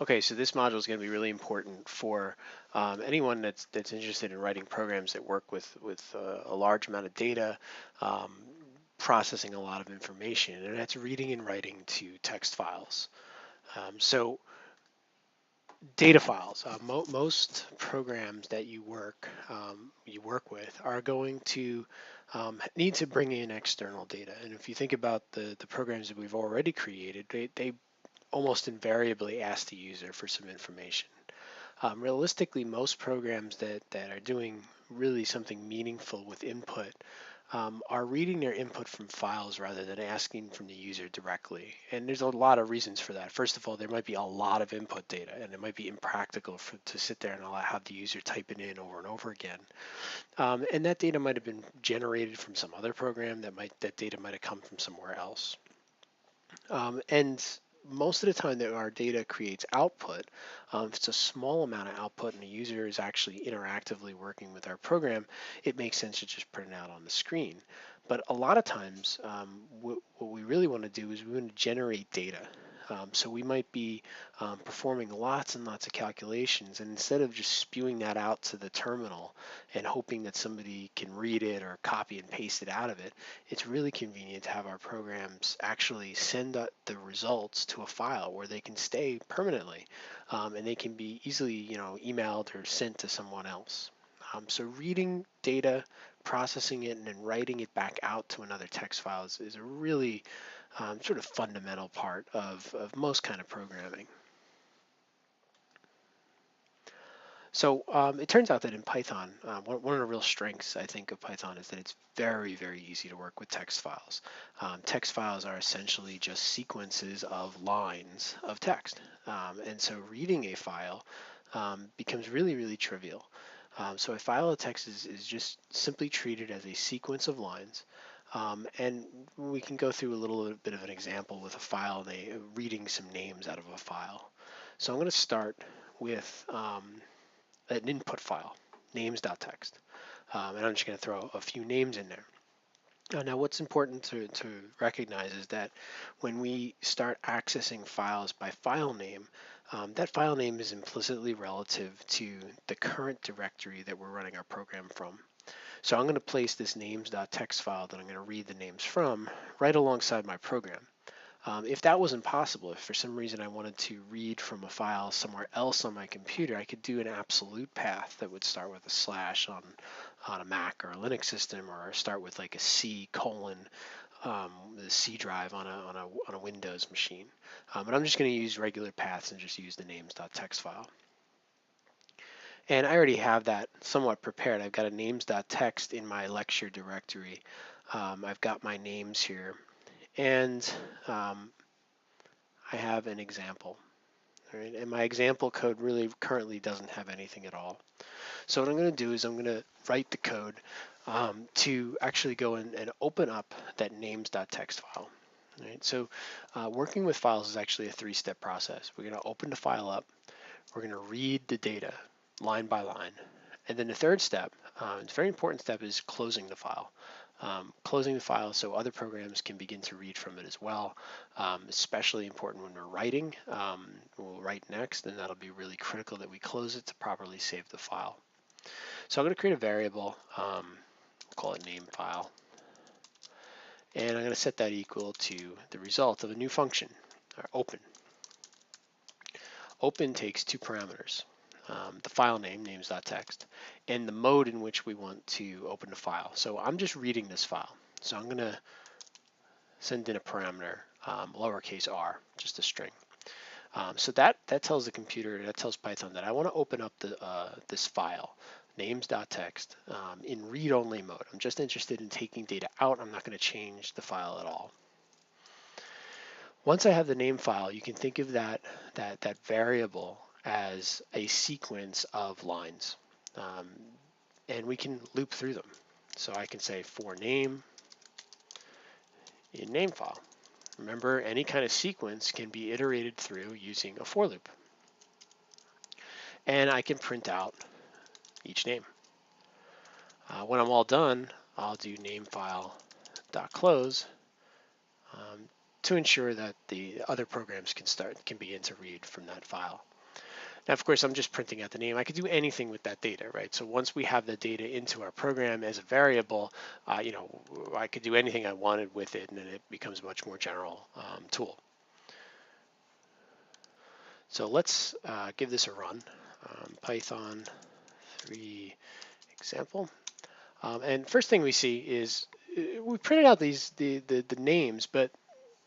Okay, so this module is going to be really important for anyone that's interested in writing programs that work with a large amount of data, um, processing a lot of information, and that's reading and writing to text files. So data files, most programs that you work with are going to need to bring in external data. And if you think about the programs that we've already created, they almost invariably ask the user for some information. Realistically, most programs that are doing really something meaningful with input are reading their input from files rather than asking from the user directly. And there's a lot of reasons for that. First of all, there might be a lot of input data, and it might be impractical to sit there and have the user type it in over and over again. And that data might have been generated from some other program. That data might have come from somewhere else. And most of the time that our data creates output, if it's a small amount of output and the user is actually interactively working with our program, it makes sense to just print it out on the screen. But a lot of times, what we really want to do is we want to generate data. So we might be performing lots and lots of calculations, and instead of just spewing that out to the terminal and hoping that somebody can read it or copy and paste it out of it, it's really convenient to have our programs actually send the results to a file where they can stay permanently, and they can be easily, emailed or sent to someone else. So reading data, processing it, and then writing it back out to another text file is a really sort of fundamental part of most kind of programming. So it turns out that in Python, one of the real strengths, I think, of Python is that it's very, very easy to work with text files. Text files are essentially just sequences of lines of text. And so reading a file becomes really, really trivial. So a file of text is just simply treated as a sequence of lines. And we can go through a little bit of an example with a file, reading some names out of a file. So I'm going to start with an input file, names.txt. And I'm just going to throw a few names in there. Now, what's important to recognize is that when we start accessing files by file name, that file name is implicitly relative to the current directory that we're running our program from. So I'm going to place this names.txt file that I'm going to read the names from right alongside my program. If that wasn't possible, if for some reason I wanted to read from a file somewhere else on my computer, I could do an absolute path that would start with a slash on a Mac or a Linux system, or start with like a C colon, the C drive on a Windows machine. But I'm just going to use regular paths and just use the names.txt file. And I already have that somewhat prepared. I've got a names.txt in my lecture directory. I've got my names here. And I have an example. All right, and my example code really currently doesn't have anything at all. So what I'm going to do is I'm going to write the code to actually go in and open up that names.txt file. All right, so working with files is actually a three-step process. We're going to open the file up. We're going to read the data line by line. And then the third step, it's a very important step, is closing the file. Closing the file so other programs can begin to read from it as well. Especially important when we're writing. We'll write next, and that'll be really critical that we close it to properly save the file. So I'm going to create a variable, call it name file, and I'm going to set that equal to the result of a new function, open. Open takes two parameters. The file name, names.txt, and the mode in which we want to open the file. So I'm just reading this file. So I'm going to send in a parameter, lowercase r, just a string. So that tells the computer, that tells Python that I want to open up this file, names.txt, in read-only mode. I'm just interested in taking data out. I'm not going to change the file at all. Once I have the name file, you can think of that variable as a sequence of lines, and we can loop through them. So I can say for name in name file. Remember, any kind of sequence can be iterated through using a for loop. And I can print out each name. When I'm all done, I'll do namefile.close to ensure that the other programs can begin to read from that file. Now, of course, I'm just printing out the name. I could do anything with that data, right? So once we have the data into our program as a variable, I could do anything I wanted with it, and then it becomes a much more general tool. So let's give this a run. Python 3 example. And first thing we see is we printed out the names, but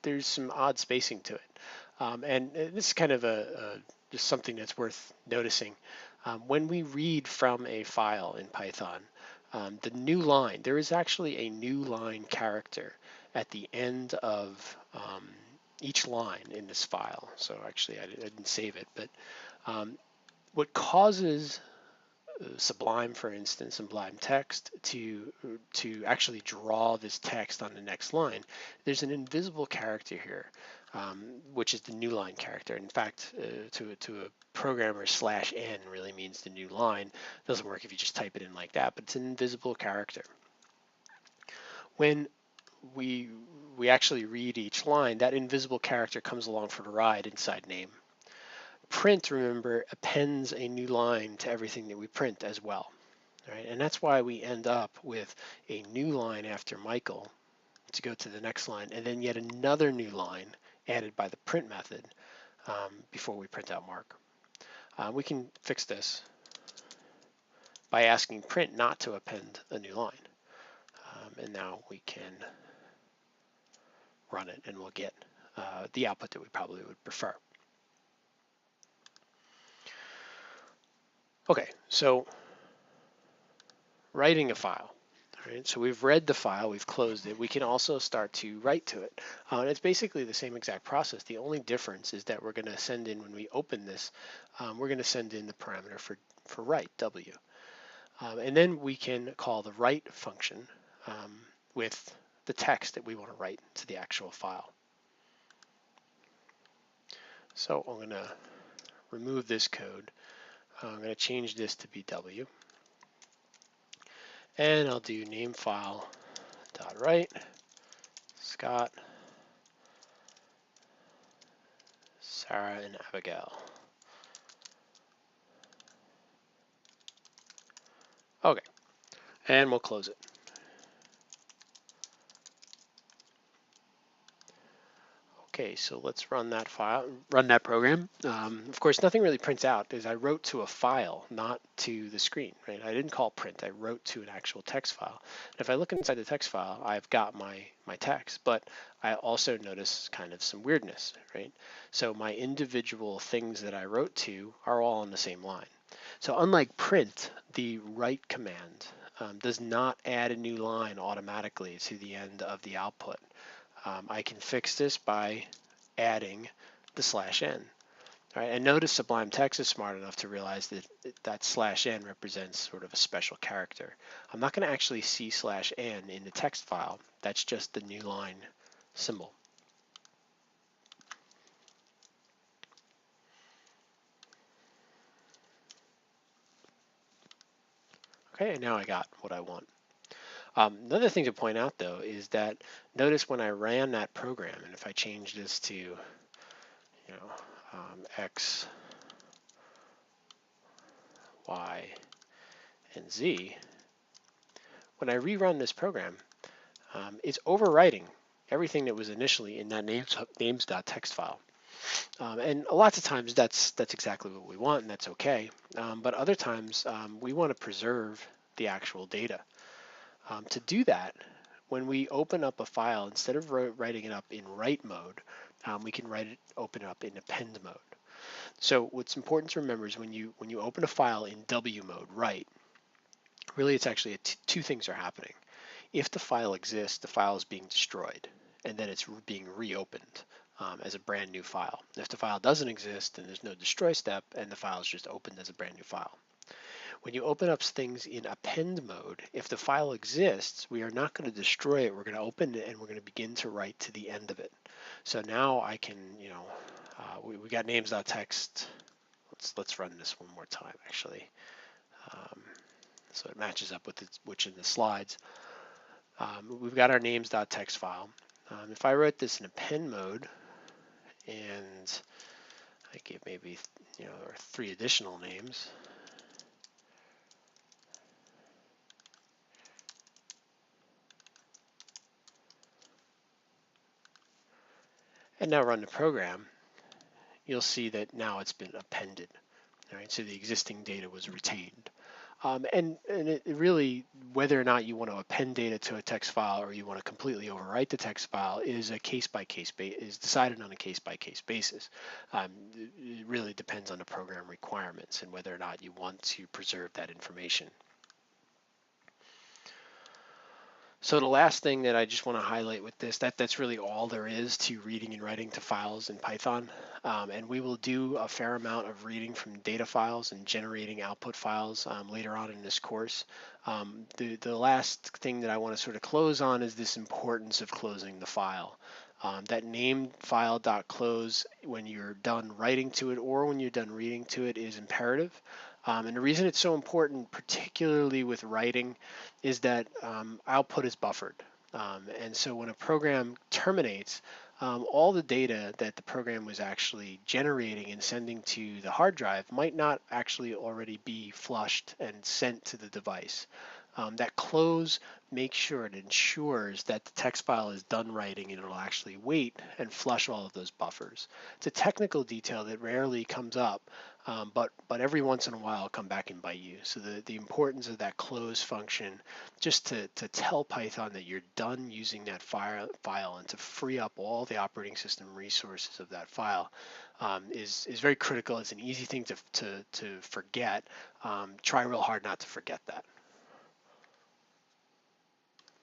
there's some odd spacing to it. And this is kind of just something that's worth noticing. When we read from a file in Python, the new line, there is actually a new line character at the end of each line in this file. So actually I didn't save it, but what causes Sublime, for instance, Sublime Text to actually draw this text on the next line, there's an invisible character here, which is the new line character. In fact, to a programmer, /n really means the new line. It doesn't work if you just type it in like that, but it's an invisible character. When we actually read each line, that invisible character comes along for the ride inside name. Print, remember, appends a new line to everything that we print as well. Right? And that's why we end up with a new line after Michael to go to the next line, and then yet another new line added by the print method before we print out Mark. We can fix this by asking print not to append a new line. And now we can run it, and we'll get the output that we probably would prefer. Okay, so writing a file. Right, so we've read the file, we've closed it. We can also start to write to it. And it's basically the same exact process. The only difference is that we're going to send in, when we open this, we're going to send in the parameter for write, W. And then we can call the write function with the text that we want to write to the actual file. So I'm going to remove this code. I'm going to change this to be W. And I'll do namefile.write, Scott, Sarah, and Abigail. Okay, and we'll close it. Okay, so let's run that file, run that program. Of course, nothing really prints out as I wrote to a file, not to the screen, right? I didn't call print, I wrote to an actual text file. And if I look inside the text file, I've got my text, but I also notice kind of some weirdness, right? So my individual things that I wrote to are all on the same line. So unlike print, the write command does not add a new line automatically to the end of the output. I can fix this by adding the /n. All right, and notice Sublime Text is smart enough to realize that that /n represents sort of a special character. I'm not going to actually see /n in the text file. That's just the new line symbol. Okay, and now I got what I want. Another thing to point out, though, is that notice when I ran that program, and if I change this to, X, Y, and Z, when I rerun this program, it's overwriting everything that was initially in that names.txt file. And lots of times that's exactly what we want, and that's okay. But other times we want to preserve the actual data. To do that, when we open up a file, instead of writing it up in write mode, we can open it up in append mode. So what's important to remember is when you open a file in W mode, write, really it's actually two things are happening. If the file exists, the file is being destroyed, and then it's being reopened as a brand new file. If the file doesn't exist, then there's no destroy step, and the file is just opened as a brand new file. When you open up things in append mode, if the file exists, we are not going to destroy it. We're going to open it, and we're going to begin to write to the end of it. So now I can, we got names.txt. Let's run this one more time, actually. So it matches up with which in the slides. We've got our names.txt file. If I wrote this in append mode and I give maybe, or 3 additional names. And now run the program, you'll see that now it's been appended. All right, so the existing data was retained. And it really, whether or not you want to append data to a text file or you want to completely overwrite the text file is a case-by-case is decided on a case-by-case basis. It really depends on the program requirements and whether or not you want to preserve that information. So the last thing that I just want to highlight with this, that's really all there is to reading and writing to files in Python. And we will do a fair amount of reading from data files and generating output files later on in this course. The last thing that I want to sort of close on is this importance of closing the file. That named file.close when you're done writing to it or when you're done reading to it is imperative. And the reason it's so important, particularly with writing, is that output is buffered. And so when a program terminates, all the data that the program was actually generating and sending to the hard drive might not actually already be flushed and sent to the device. That close makes sure it ensures that the text file is done writing and it'll actually wait and flush all of those buffers. It's a technical detail that rarely comes up, but every once in a while it'll come back and bite you. So the importance of that close function, just to tell Python that you're done using that file and to free up all the operating system resources of that file, is very critical. It's an easy thing to forget. Try real hard not to forget that.